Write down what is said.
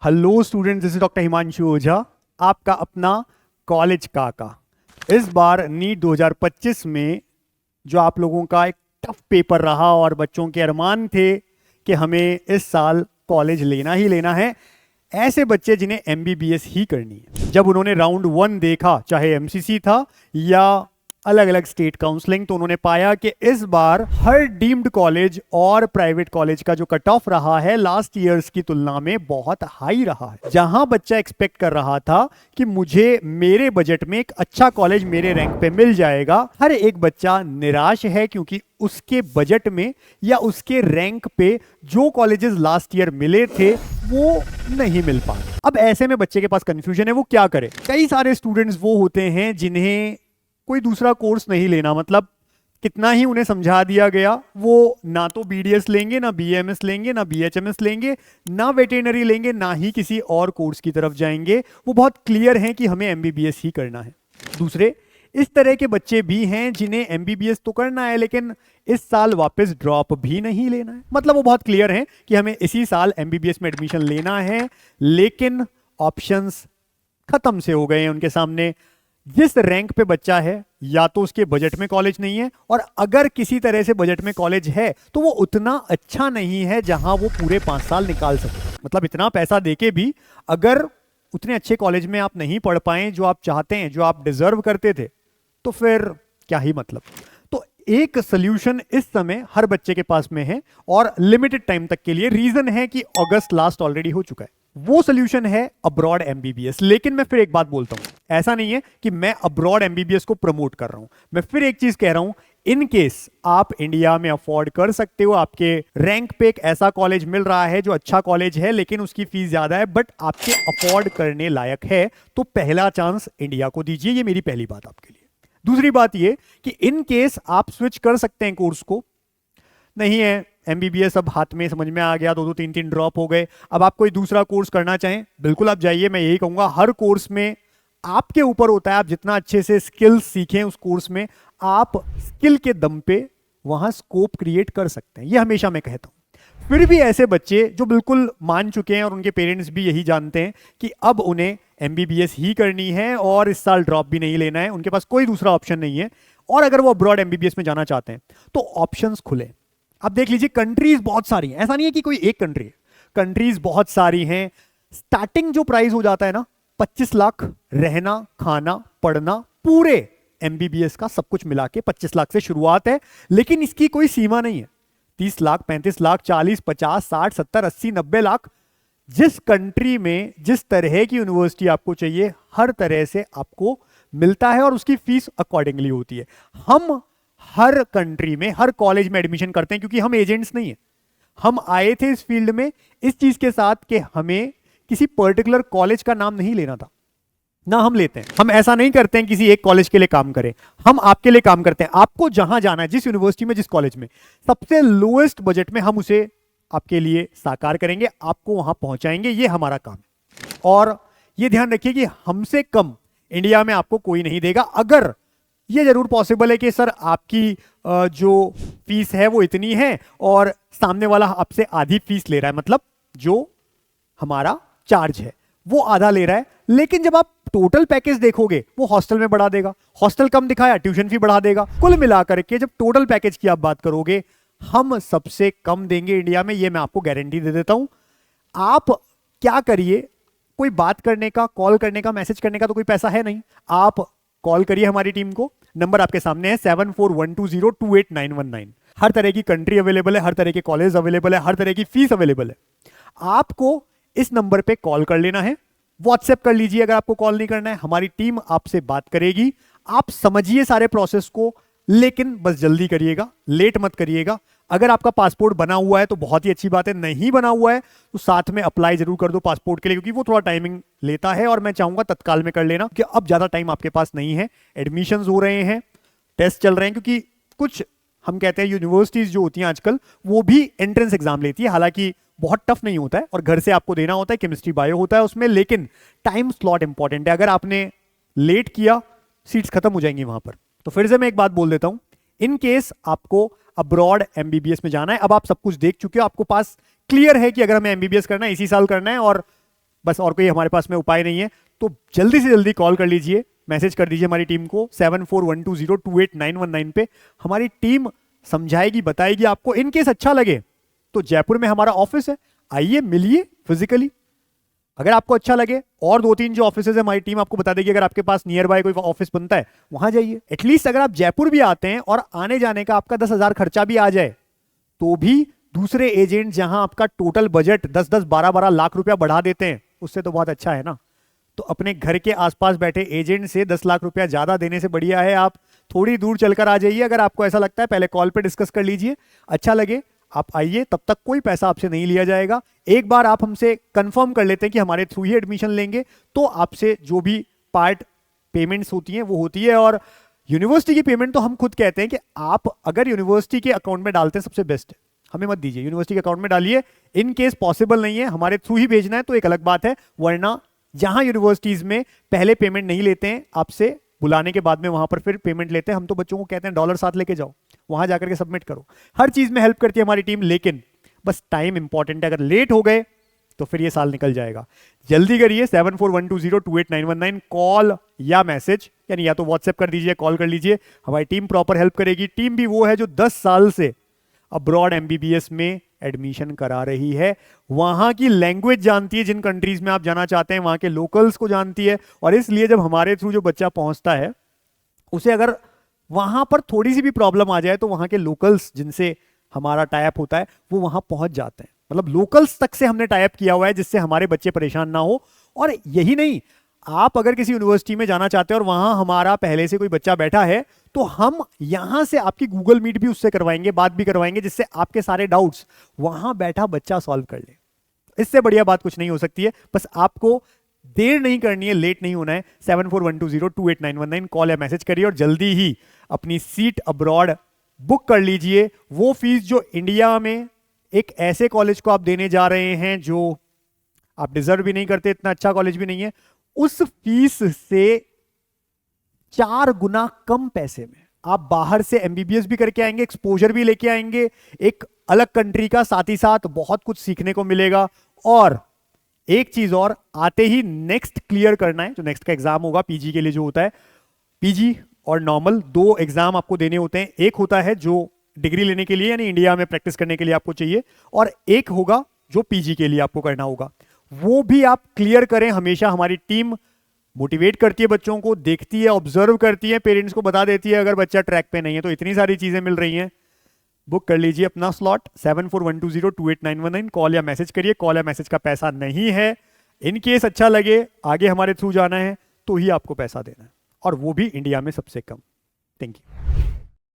Hello student, this is doctor Himanshu Ojha, आपका अपना college काका। इस बार नीट 2025 में जो आप लोगों का एक टफ पेपर रहा और बच्चों के अरमान थे कि हमें इस साल कॉलेज लेना ही लेना है, ऐसे बच्चे जिन्हें एमबीबीएस ही करनी है, जब उन्होंने राउंड 1 देखा, चाहे एमसीसी था या अलग अलग स्टेट काउंसलिंग, तो उन्होंने पाया कि इस बार हर डीम्ड कॉलेज और प्राइवेट कॉलेज का जो कट ऑफ रहा है लास्ट ईयर्स की तुलना में बहुत हाई रहा है। जहां बच्चा एक्सपेक्ट कर रहा था कि मुझे मेरे बजट में एक अच्छा कॉलेज मेरे रैंक पे मिल जाएगा, हर एक बच्चा निराश है क्योंकि उसके बजट में या उसके रैंक पे जो कॉलेजेस लास्ट ईयर मिले थे वो नहीं मिल पाए। अब ऐसे में बच्चे के पास कंफ्यूजन है, वो क्या करे। कई सारे स्टूडेंट्स वो होते हैं जिन्हें कोई दूसरा कोर्स नहीं लेना, मतलब कितना ही उन्हें समझा दिया गया, वो ना तो बीडीएस लेंगे, ना बीएमएस लेंगे, ना बीएचएमएस लेंगे, ना वेटेरिनरी लेंगे, ना ही किसी और कोर्स की तरफ जाएंगे। वो बहुत क्लियर हैं कि हमें एमबीबीएस ही करना है। दूसरे इस तरह के बच्चे भी हैं जिन्हें एमबीबीएस तो करना है लेकिन इस साल वापस ड्रॉप भी नहीं लेना है। मतलब वो बहुत क्लियर हैं कि हमें इसी साल एमबीबीएस में एडमिशन लेना है, लेकिन ऑप्शंस खत्म से हो गए हैं उनके सामने। जिस रैंक पे बच्चा है या तो उसके बजट में कॉलेज नहीं है, और अगर किसी तरह से बजट में कॉलेज है तो वो उतना अच्छा नहीं है जहां वो पूरे 5 साल निकाल सके। मतलब इतना पैसा देके भी अगर उतने अच्छे कॉलेज में आप नहीं पढ़ पाए जो आप चाहते हैं, जो आप डिजर्व करते थे, तो फिर क्या ही मतलब। तो एक सोल्यूशन इस समय हर बच्चे के पास में है और लिमिटेड टाइम तक के लिए। रीजन है कि अगस्त लास्ट ऑलरेडी हो चुका है। वो सोल्यूशन है अब्रॉड एमबीबीएस। लेकिन मैं फिर एक बात बोलता हूं, ऐसा नहीं है कि मैं अब्रॉड एमबीबीएस को प्रमोट कर रहा हूं। मैं फिर एक चीज कह रहा हूं, इन केस आप इंडिया में अफोर्ड कर सकते हो, आपके रैंक पे एक ऐसा कॉलेज मिल रहा है जो अच्छा कॉलेज है लेकिन उसकी फीस ज्यादा है, बट आपके अफोर्ड करने लायक है, तो पहला चांस इंडिया को दीजिए। ये मेरी पहली बात आपके लिए। दूसरी बात ये कि इन केस आप स्विच कर सकते हैं कोर्स को, नहीं है एमबीबीएस अब हाथ में, समझ में आ गया, 2-2 3-3 ड्रॉप हो गए, अब आप कोई दूसरा कोर्स करना चाहें, बिल्कुल आप जाइए। मैं यही कहूंगा, हर कोर्स में आपके ऊपर होता है, आप जितना अच्छे से स्किल्स सीखें उस कोर्स में, आप स्किल के दम पे वहां स्कोप क्रिएट कर सकते हैं। ये हमेशा मैं कहता हूं। फिर भी ऐसे बच्चे जो बिल्कुल मान चुके हैं और उनके पेरेंट्स भी यही जानते हैं कि अब उन्हें एमबीबीएस ही करनी है और इस साल ड्रॉप भी नहीं लेना है, उनके पास कोई दूसरा ऑप्शन नहीं है, और अगर वो अब्रॉड एमबीबीएस में जाना चाहते हैं तो ऑप्शंस खुले। आप देख लीजिए, कंट्रीज बहुत सारी हैं, ऐसा नहीं है कि कोई एक कंट्री है, कंट्रीज बहुत सारी हैं। स्टार्टिंग जो प्राइस हो जाता है ना, 25 लाख, रहना खाना पढ़ना पूरे एमबीबीएस का सब कुछ मिला के 25 लाख से शुरुआत है। लेकिन इसकी कोई सीमा नहीं है। 30 लाख, 35 लाख, 40, 50, 60, 70, 80, 90 लाख, जिस कंट्री में जिस तरह की यूनिवर्सिटी आपको चाहिए, हर तरह से आपको मिलता है और उसकी फीस अकॉर्डिंगली होती है। हम हर कंट्री में हर कॉलेज में एडमिशन करते हैं क्योंकि हम एजेंट्स नहीं है। हम आए थे इस फील्ड में इस चीज के साथ कि हमें किसी पर्टिकुलर कॉलेज का नाम नहीं लेना था, ना हम लेते हैं। हम ऐसा नहीं करते हैं किसी एक कॉलेज के लिए काम करें, हम आपके लिए काम करते हैं। आपको जहां जाना है, जिस यूनिवर्सिटी में, जिस कॉलेज में सबसे लोएस्ट बजट में, हम उसे आपके लिए साकार करेंगे, आपको वहां पहुंचाएंगे। ये हमारा काम है। और ये ध्यान रखिए कि हमसे कम इंडिया में आपको कोई नहीं देगा। अगर ये जरूर पॉसिबल है कि सर आपकी जो फीस है वो इतनी है और सामने वाला आपसे आधी फीस ले रहा है, मतलब जो हमारा चार्ज है वो आधा ले रहा है, लेकिन जब आप टोटल पैकेज देखोगे वो हॉस्टल में बढ़ा देगा, हॉस्टल कम दिखाया ट्यूशन फी बढ़ा देगा। कुल मिलाकर के जब टोटल पैकेज की आप बात करोगे, हम सबसे कम देंगे इंडिया में, ये मैं आपको गारंटी दे देता हूं। आप क्या करिए, कोई बात करने का, कॉल करने का, मैसेज करने का तो कोई पैसा है नहीं। आप कॉल करिए हमारी टीम को, नंबर आपके सामने है 7412028919। हर तरह की कंट्री अवेलेबल है, हर तरह के कॉलेज अवेलेबल है, हर तरह की फीस अवेलेबल है। आपको इस नंबर पे कॉल कर लेना है, व्हाट्सएप कर लीजिए अगर आपको कॉल नहीं करना है, हमारी टीम आपसे बात करेगी। आप समझिए सारे प्रोसेस को, लेकिन बस जल्दी करिएगा, लेट मत करिएगा। अगर आपका पासपोर्ट बना हुआ है तो बहुत ही अच्छी बात है, नहीं बना हुआ है तो साथ में अप्लाई जरूर कर दो पासपोर्ट के लिए, क्योंकि वो थोड़ा टाइमिंग लेता है और मैं चाहूंगा तत्काल में कर लेना, क्योंकि अब ज्यादा टाइम आपके पास नहीं है। एडमिशंस हो रहे हैं, टेस्ट चल रहे हैं, क्योंकि कुछ हम कहते हैं यूनिवर्सिटीज जो होती हैं आजकल वो भी एंट्रेंस एग्जाम लेती है, हालांकि बहुत टफ नहीं होता है और घर से आपको देना होता है, केमिस्ट्री बायो होता है उसमें, लेकिन टाइम स्लॉट इंपॉर्टेंट है। अगर आपने लेट किया सीट्स खत्म हो जाएंगी वहां पर। तो फिर से मैं एक बात बोल देता हूं, इन केस आपको अब्रॉड एमबीबीएस में जाना है, अब आप सब कुछ देख चुके हो, आपको पास क्लियर है कि अगर हमें एमबीबीएस करना है इसी साल करना है और बस, और कोई हमारे पास में उपाय नहीं है। तो जल्दी से जल्दी कॉल कर लीजिए, मैसेज कर दीजिए हमारी टीम को 7412028919 पे। हमारी टीम समझाएगी, बताएगी आपको। इन केस अच्छा लगे तो जयपुर में हमारा ऑफिस है, आइए मिलिए फिजिकली। अगर आपको अच्छा लगे और 2-3 जो ऑफिस है हमारी टीम आपको बता देगी। अगर आपके पास नियर बाय कोई ऑफिस बनता है वहां जाइए। एटलीस्ट अगर आप जयपुर भी आते हैं और आने जाने का आपका 10,000 खर्चा भी आ जाए, तो भी दूसरे एजेंट जहां आपका टोटल बजट 10-10, 12-12 लाख रुपया बढ़ा देते हैं, उससे तो बहुत अच्छा है ना। तो अपने घर के आसपास बैठे एजेंट से 10 लाख रुपया ज्यादा देने से बढ़िया है आप थोड़ी दूर चलकर आ जाइए। अगर आपको ऐसा लगता है, पहले कॉल पे डिस्कस कर लीजिए, अच्छा लगे आप आइए, तब तक कोई पैसा आपसे नहीं लिया जाएगा। एक बार आप हमसे कंफर्म कर लेते हैं कि हमारे थ्रू ही एडमिशन लेंगे, तो आपसे जो भी पार्ट पेमेंट्स होती हैं वो होती है। और यूनिवर्सिटी की पेमेंट तो हम खुद कहते हैं कि आप अगर यूनिवर्सिटी के अकाउंट में डालते हैं सबसे बेस्ट है, हमें मत दीजिए, यूनिवर्सिटी के अकाउंट में डालिए। इन केस पॉसिबल नहीं है हमारे थ्रू ही भेजना है तो एक अलग बात है, वरना जहां यूनिवर्सिटीज में पहले पेमेंट नहीं लेते हैं, आपसे बुलाने के बाद में वहां पर फिर पेमेंट लेते हैं। हम तो बच्चों को कहते हैं डॉलर साथ लेके जाओ, वहां जाकर के सबमिट करो। हर चीज में हेल्प करती है हमारी टीम, लेकिन बस टाइम इंपॉर्टेंट है। अगर लेट हो गए तो फिर ये साल निकल जाएगा। जल्दी करिए 7412028919 कॉल या मैसेज, यानी या तो व्हाट्सएप कर दीजिए, कॉल कर लीजिए, हमारी टीम प्रॉपर हेल्प करेगी। टीम भी वो है जो 10 साल से अब्रॉड एमबीबीएस में एडमिशन करा रही है, वहां की लैंग्वेज जानती है, जिन कंट्रीज में आप जाना चाहते हैं वहां के लोकल्स को जानती है। और इसलिए जब हमारे थ्रू जो बच्चा पहुंचता है, उसे अगर वहां पर थोड़ी सी भी प्रॉब्लम आ जाए तो वहां के लोकल्स जिनसे हमारा टाइप होता है वो वहां पहुंच जाते हैं। मतलब लोकल्स तक से हमने टाइप किया हुआ है जिससे हमारे बच्चे परेशान ना हो। और यही नहीं, आप अगर किसी यूनिवर्सिटी में जाना चाहते हैं और वहां हमारा पहले से कोई बच्चा बैठा है, तो हम यहां से आपकी गूगल मीट भी उससे करवाएंगे, बात भी करवाएंगे, जिससे आपके सारे डाउट्स वहां बैठा बच्चा सॉल्व कर ले। इससे बढ़िया बात कुछ नहीं हो सकती है। बस आपको देर नहीं करनी है, लेट नहीं होना है। 7412028919 कॉल या मैसेज करिए और जल्दी ही अपनी सीट अब्रॉड बुक कर लीजिए। वो फीस जो इंडिया में एक ऐसे कॉलेज को आप देने जा रहे हैं जो आप डिजर्व भी नहीं करते, इतना अच्छा कॉलेज भी नहीं है, उस फीस से 4 गुना कम पैसे में आप बाहर से एमबीबीएस भी करके आएंगे, एक्सपोजर भी लेके आएंगे, एक अलग कंट्री का, साथ ही साथ बहुत कुछ सीखने को मिलेगा। और एक चीज और, आते ही नेक्स्ट क्लियर करना है, जो नेक्स्ट का एग्जाम होगा पीजी के लिए जो होता है, पीजी और नॉर्मल 2 एग्जाम आपको देने होते हैं। एक होता है जो डिग्री लेने के लिए यानी इंडिया में प्रैक्टिस करने के लिए आपको चाहिए, और एक होगा जो पीजी के लिए आपको करना होगा। वो भी आप क्लियर करें। हमेशा हमारी टीम मोटिवेट करती है बच्चों को, देखती है, ऑब्जर्व करती है, पेरेंट्स को बता देती है अगर बच्चा ट्रैक पे नहीं है। तो इतनी सारी चीजें मिल रही हैं। बुक कर लीजिए अपना स्लॉट 7412028919 कॉल या मैसेज करिए। कॉल या मैसेज का पैसा नहीं है। इन केस अच्छा लगे आगे हमारे थ्रू जाना है तो ही आपको पैसा देना है, और वो भी इंडिया में सबसे कम। Thank you.